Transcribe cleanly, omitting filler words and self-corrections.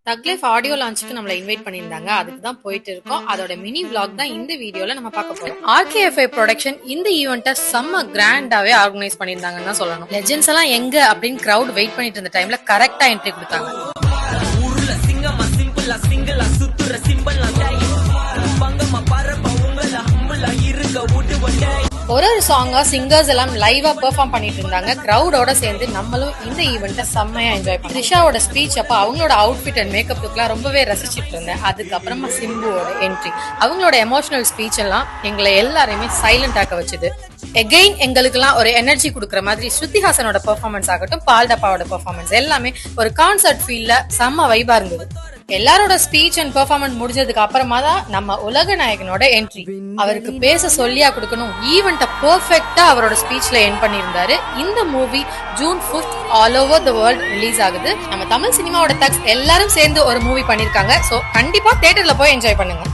தக் life audio லான்ச்சுக்கு நம்மள invite பண்ணியிருந்தாங்க. அதுக்கு தான் போயிட்டு இருக்கோம். அதோட மினி vlog தான் இந்த வீடியோல நம்ம பார்க்க போறோம். RKFI ப்ரொடக்ஷன் இந்த ஈவெண்ட்டை செம்ம கிராண்டாவே ஆர்கனைஸ் பண்ணியிருந்தாங்கன்னு தான் சொல்லணும். லெஜெண்ட்ஸ் எல்லாம் எங்க அப்படின்னு கிரௌட் வெயிட் பண்ணிட்டு இருந்த டைம்ல கரெக்டா என்ட்ரி கொடுத்தாங்க. ஒரு சாங்கா சிங்கர்ஸ் எல்லாம் லைவா பெர்ஃபார்ம் பண்ணிட்டு இருந்தாங்க. கிரௌடோட சேர்ந்து நம்மளும் இந்த ஈவெண்ட்டை செம்மையா என்ஜாய் பண்ணோம். த்ரிஷாவோட ஸ்பீச் அப்ப அவங்களோட அவுட்ஃபிட் அண்ட் மேக்கப் லுக்லாம் ரொம்பவே ரசிச்சிட்டு இருந்தேன். அதுக்கப்புறமா சிம்புவோட என்ட்ரி, அவங்களோட எமோஷனல் ஸ்பீச் எல்லாம் எங்களை எல்லாரையுமே சைலண்ட் ஆக்க வச்சுது. எகெயின் எங்களுக்கெல்லாம் ஒரு எனர்ஜி கொடுக்குற மாதிரி ஸ்ருதிஹாசனோட பெர்ஃபார்மன்ஸ் ஆகட்டும், பால்டப்பாவோட பெர்ஃபார்மன்ஸ் எல்லாமே ஒரு கான்சர்ட் ஃபீல்ல செம்ம வைபா இருந்தது. எல்லாரோட ஸ்பீச் அண்ட் பெர்ஃபார்மன்ஸ் முடிஞ்சதுக்கு அப்புறமா தான் நம்ம உலக நாயகனோட என்ட்ரி. அவருக்கு பேச சொல்லியா கொடுக்கணும், ஈவெண்ட்டை பெர்ஃபெக்ட்டா அவரோட ஸ்பீச்ல எண்ட் பண்ணியிருந்தாரு. இந்த movie June 5th all over the world release ஆகுது. நம்ம தமிழ் சினிமாவோட தக்ஸ் எல்லாரும் சேர்ந்து ஒரு மூவி பண்ணிருக்காங்க. சோ கண்டிப்பா தியேட்டர்ல போய் என்ஜாய் பண்ணுங்க.